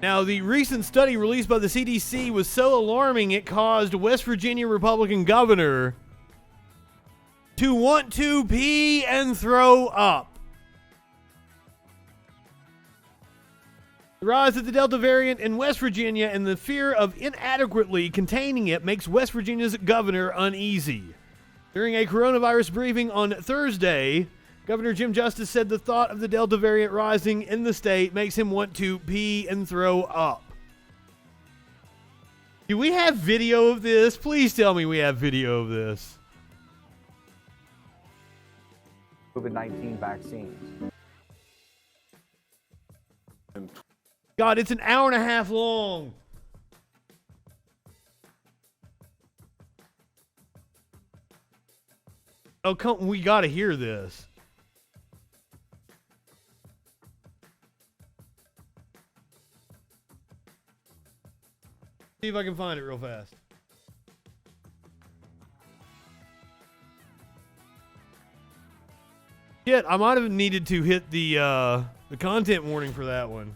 Now, the recent study released by the CDC was so alarming it caused West Virginia Republican governor to want to pee and throw up. The rise of the Delta variant in West Virginia and the fear of inadequately containing it makes West Virginia's governor uneasy. During a coronavirus briefing on Thursday, Governor Jim Justice said the thought of the Delta variant rising in the state makes him want to pee and throw up. Do we have video of this? Please tell me we have video of this. COVID-19 vaccines. God, it's an hour and a half long. Oh, come, we gotta hear this. See if I can find it real fast. Shit, I might have needed to hit the content warning for that one.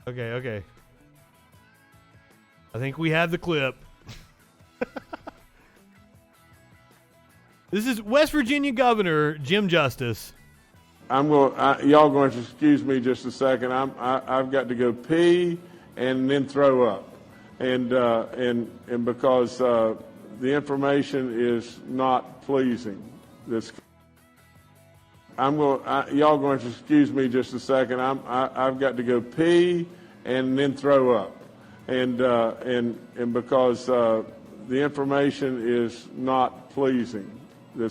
Okay. I think we have the clip. This is West Virginia Governor Jim Justice. Y'all going to excuse me just a second. I've got to go pee and then throw up, and because the information is not pleasing. Y'all going to excuse me just a second. I've got to go pee and then throw up, and because the information is not pleasing. Now,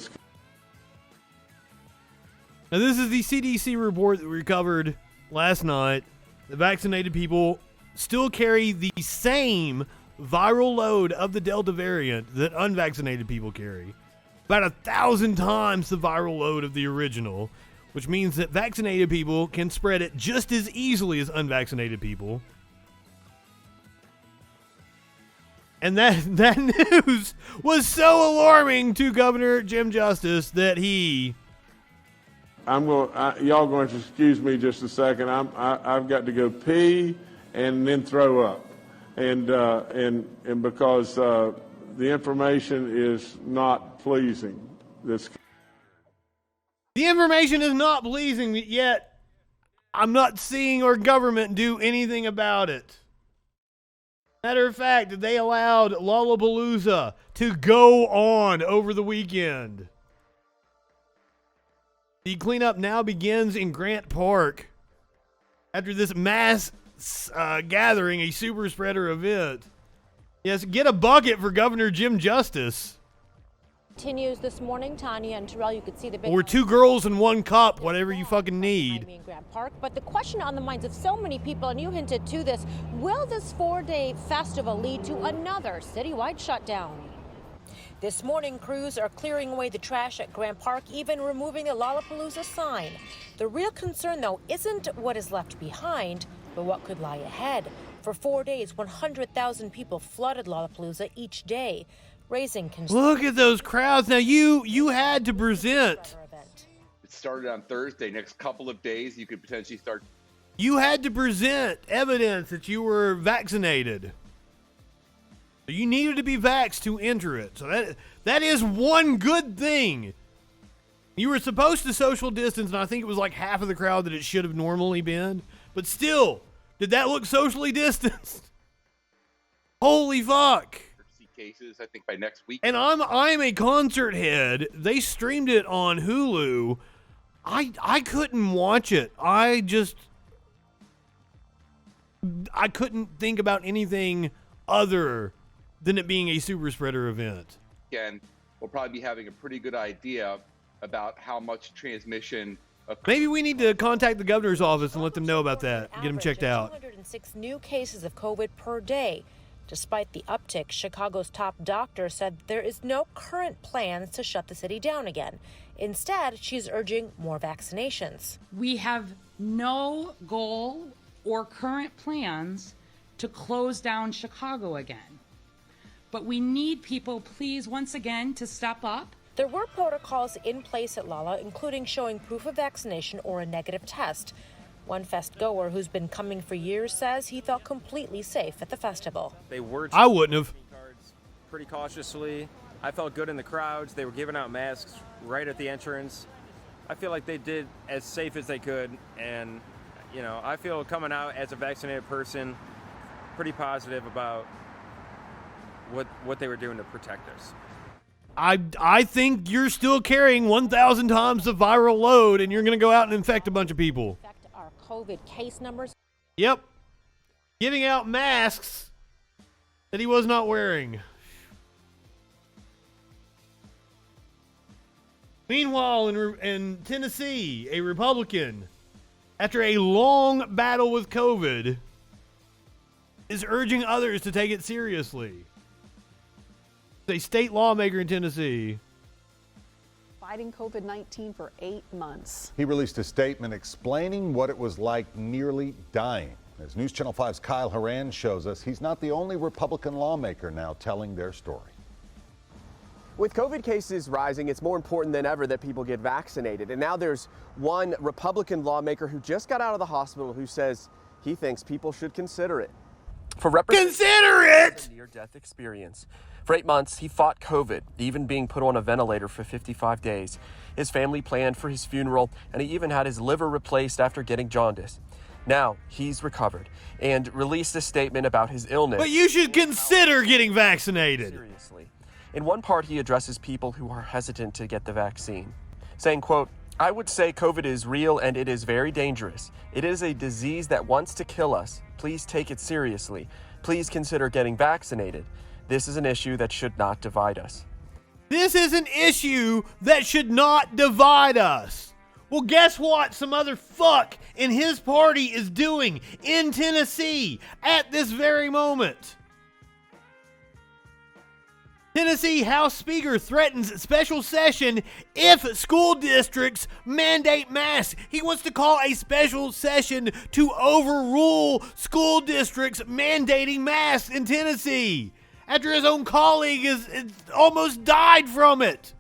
this is the CDC report that we covered last night. The vaccinated people still carry the same viral load of the Delta variant that unvaccinated people carry. About 1,000 times the viral load of the original, which means that vaccinated people can spread it just as easily as unvaccinated people. And that news was so alarming to Governor Jim Justice that he... y'all going to excuse me just a second. I've got to go pee and then throw up, and because the information is not pleasing. The information is not pleasing, yet I'm not seeing our government do anything about it. Matter of fact, they allowed Lollapalooza to go on over the weekend. The cleanup now begins in Grant Park after this mass gathering, a super spreader event. Yes, get a bucket for Governor Jim Justice. Continues this morning, Tanya and Terrell. You could see the big. Or 2 girls in 1 cup, whatever you fucking need. In Grant Park. But the question on the minds of so many people, and you hinted to this, will this 4-day festival lead to another citywide shutdown? This morning, crews are clearing away the trash at Grant Park, even removing the Lollapalooza sign. The real concern, though, isn't what is left behind, but what could lie ahead. For 4 days, 100,000 people flooded Lollapalooza each day, raising concern. Look at those crowds. Now, you had to present. It started on Thursday. Next couple of days, you could potentially start. You had to present evidence that you were vaccinated. You needed to be vaxxed to enter it. So that is one good thing. You were supposed to social distance, and I think it was like half of the crowd that it should have normally been. But still, did that look socially distanced? Holy fuck. Cases, I think, by next week. And I'm a concert head. They streamed it on Hulu. I couldn't watch it. I couldn't think about anything other than it being a super spreader event. Again, we'll probably be having a pretty good idea about how much transmission. Maybe we need to contact the governor's office and let them know about that. Get them checked out. 206 new cases of COVID per day. Despite the uptick, Chicago's top doctor said there is no current plans to shut the city down again. Instead, she's urging more vaccinations. We have no goal or current plans to close down Chicago again. but we need people, please, once again, to step up. There were protocols in place at Lala, including showing proof of vaccination or a negative test. One fest goer who's been coming for years says he felt completely safe at the festival. They were I wouldn't have. cards pretty cautiously. I felt good in the crowds. They were giving out masks right at the entrance. I feel like they did as safe as they could, and you know, I feel coming out as a vaccinated person pretty positive about what they were doing to protect us. I think you're still carrying 1,000 times the viral load, and you're going to go out and infect a bunch of people. Affect our COVID case numbers. Yep. Giving out masks that he was not wearing. Meanwhile, in Tennessee, a Republican, after a long battle with COVID, is urging others to take it seriously. A state lawmaker in Tennessee. Fighting COVID-19 for 8 months. He released a statement explaining what it was like nearly dying. As News Channel 5's Kyle Horan shows us, he's not the only Republican lawmaker now telling their story. With COVID cases rising, it's more important than ever that people get vaccinated. And now there's one Republican lawmaker who just got out of the hospital who says he thinks people should consider it. Consider it! Near-death experience. For 8 months, he fought COVID, even being put on a ventilator for 55 days. His family planned for his funeral, and he even had his liver replaced after getting jaundice. Now, he's recovered and released a statement about his illness. But you should consider getting vaccinated. Seriously. In one part, he addresses people who are hesitant to get the vaccine, saying, quote, "I would say COVID is real and it is very dangerous. It is a disease that wants to kill us. Please take it seriously. Please consider getting vaccinated. This is an issue that should not divide us." This is an issue that should not divide us. Well, guess what some other fuck in his party is doing in Tennessee at this very moment? Tennessee House Speaker threatens special session if school districts mandate masks. He wants to call a special session to overrule school districts mandating masks in Tennessee after his own colleague is almost died from it.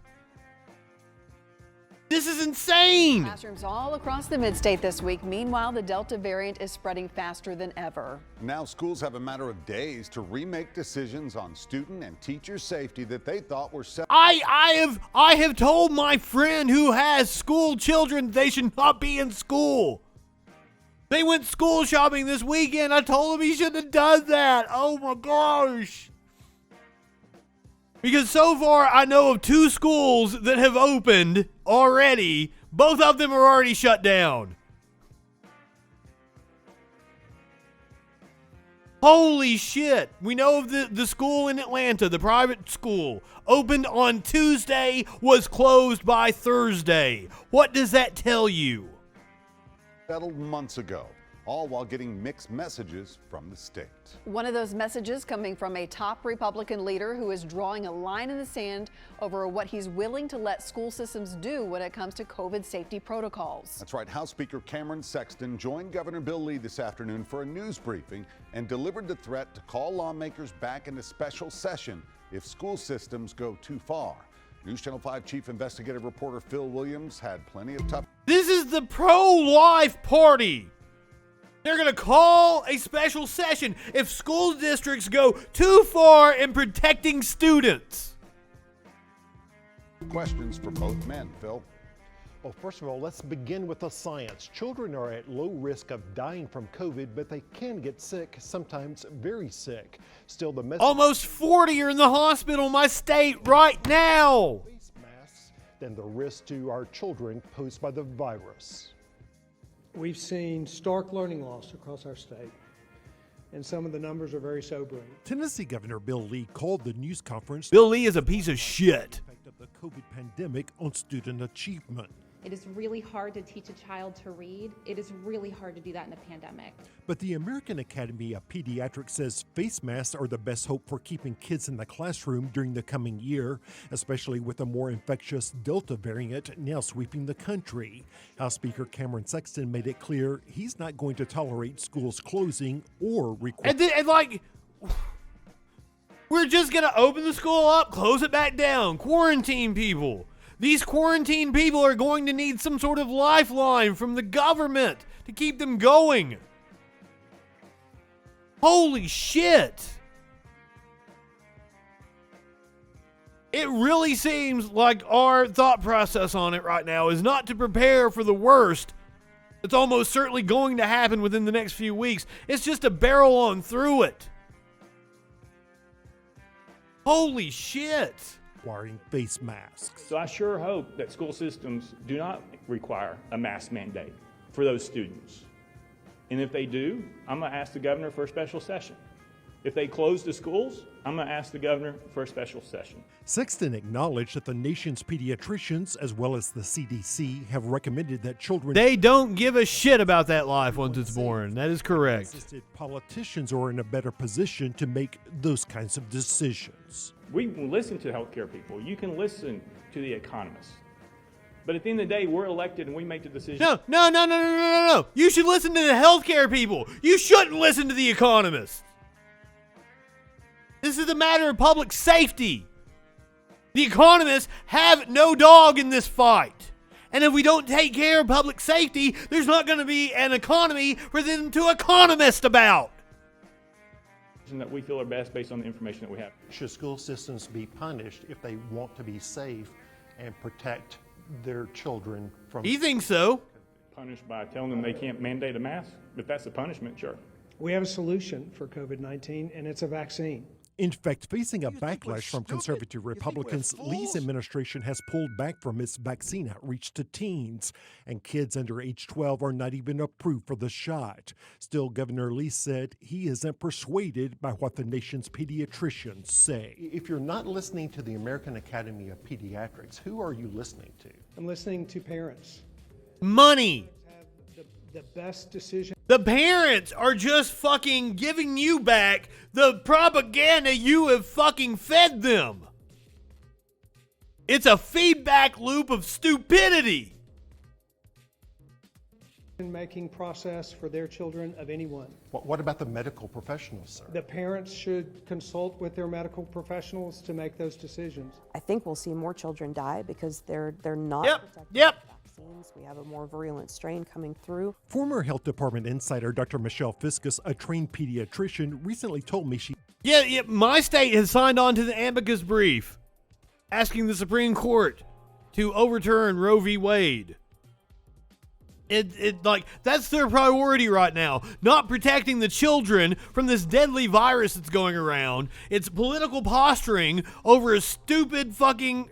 This is insane. Classrooms all across the mid-state this week. Meanwhile, the Delta variant is spreading faster than ever. Now schools have a matter of days to remake decisions on student and teacher safety that they thought were set. I have told my friend who has school children they should not be in school. They went school shopping this weekend. I told him he shouldn't have done that. Oh my gosh. Because so far I know of 2 schools that have opened already. Both of them are already shut down. Holy shit. We know of the school in Atlanta, the private school, opened on Tuesday, was closed by Thursday. What does that tell you? Settled months ago, all while getting mixed messages from the state. One of those messages coming from a top Republican leader who is drawing a line in the sand over what he's willing to let school systems do when it comes to COVID safety protocols. That's right. House Speaker Cameron Sexton joined Governor Bill Lee this afternoon for a news briefing and delivered the threat to call lawmakers back into special session if school systems go too far. News Channel 5 Chief Investigative Reporter Phil Williams had plenty of tough. This is the pro-life party. They're going to call a special session if school districts go too far in protecting students. Questions for both men, Phil. Well, first of all, let's begin with the science. Children are at low risk of dying from COVID, but they can get sick, sometimes very sick. Still, the message... Almost 40 are in the hospital in my state right now. ...face masks than the risk to our children posed by the virus. We've seen stark learning loss across our state, and some of the numbers are very sobering. Tennessee Governor Bill Lee called the news conference. Bill Lee is a piece of shit. ...of the COVID pandemic on student achievement. It is really hard to teach a child to read. It is really hard to do that in the pandemic. But the American Academy of Pediatrics says face masks are the best hope for keeping kids in the classroom during the coming year, especially with a more infectious Delta variant now sweeping the country. House Speaker Cameron Sexton made it clear he's not going to tolerate schools closing or require... And like, We're just going to open the school up, close it back down, quarantine people. These quarantine people are going to need some sort of lifeline from the government to keep them going. Holy shit. It really seems like our thought process on it right now is not to prepare for the worst. It's almost certainly going to happen within the next few weeks. It's just to barrel on through it. Holy shit. Wearing face masks. So I sure hope that school systems do not require a mask mandate for those students. And if they do, I'm going to ask the governor for a special session. If they close the schools, I'm going to ask the governor for a special session. Sexton acknowledged that the nation's pediatricians, as well as the CDC, have recommended that children... They don't give a shit about that life once it's born. That is correct. Politicians are in a better position to make those kinds of decisions. We can listen to healthcare people. You can listen to the economists. But at the end of the day, we're elected and we make the decision. No. You should listen to the healthcare people. You shouldn't listen to the economists. This is a matter of public safety. The economists have no dog in this fight. And if we don't take care of public safety, there's not going to be an economy for them to economist about. That we feel are best based on the information that we have. Should school systems be punished if they want to be safe and protect their children from... You think so? Punished by telling them they can't mandate a mask? If that's a punishment, sure. We have a solution for COVID-19, and it's a vaccine. In fact, facing a backlash from conservative Republicans, Lee's administration has pulled back from its vaccine outreach to teens, and kids under age 12 are not even approved for the shot. Still, Governor Lee said he isn't persuaded by what the nation's pediatricians say. If you're not listening to the American Academy of Pediatrics, who are you listening to? I'm listening to parents. Money. Have the best decision. The parents are just fucking giving you back the propaganda you have fucking fed them. It's a feedback loop of stupidity. Making process for their children of anyone. What about the medical professionals, sir? The parents should consult with their medical professionals to make those decisions. I think we'll see more children die because they're not protected. Yep. We have a more virulent strain coming through. Former Health Department insider Dr. Michelle Fiscus, a trained pediatrician, recently told me she... Yeah, my state has signed on to the amicus brief asking the Supreme Court to overturn Roe v. Wade. That's their priority right now, not protecting the children from this deadly virus that's going around. It's political posturing over a stupid fucking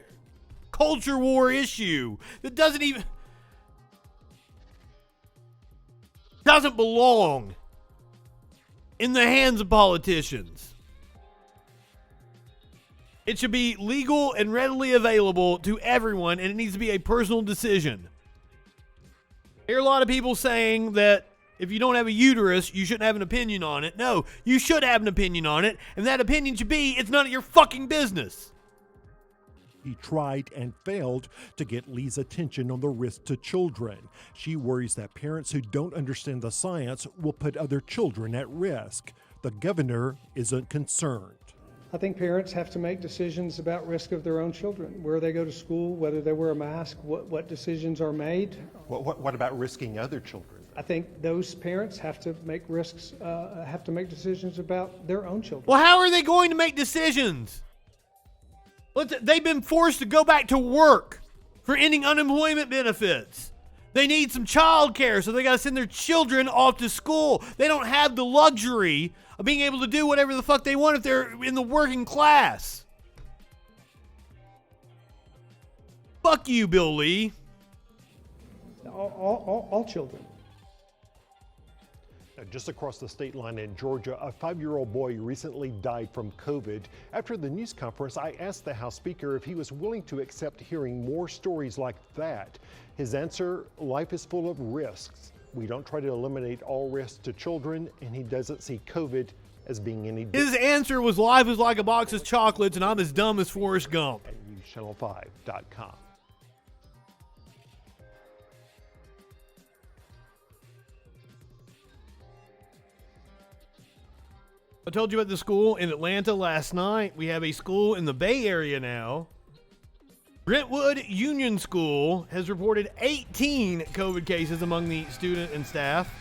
culture war issue that doesn't belong in the hands of politicians. It should be legal and readily available to everyone, and it needs to be a personal decision. I hear a lot of people saying that if you don't have a uterus, you shouldn't have an opinion on it. No, you should have an opinion on it, and that opinion should be, it's none of your fucking business. He tried and failed to get Lee's attention on the risk to children. She worries that parents who don't understand the science will put other children at risk. The governor isn't concerned. I think parents have to make decisions about risk of their own children, where they go to school, whether they wear a mask, what decisions are made. What about risking other children? I think those parents have to make decisions about their own children. Well, how are they going to make decisions? They've been forced to go back to work for ending unemployment benefits. They need some child care, so they got to send their children off to school. They don't have the luxury of being able to do whatever the fuck they want if they're in the working class. Fuck you, Bill Lee. All children. Just across the state line in Georgia, a 5-year-old boy recently died from COVID. After the news conference, I asked the House Speaker if he was willing to accept hearing more stories like that. His answer, life is full of risks. We don't try to eliminate all risks to children, and he doesn't see COVID as being any different. His answer was life is like a box of chocolates and I'm as dumb as Forrest Gump. At newschannel5.com. I told you about the school in Atlanta last night. We have a school in the Bay Area now. Brentwood Union School has reported 18 COVID cases among the student and staff.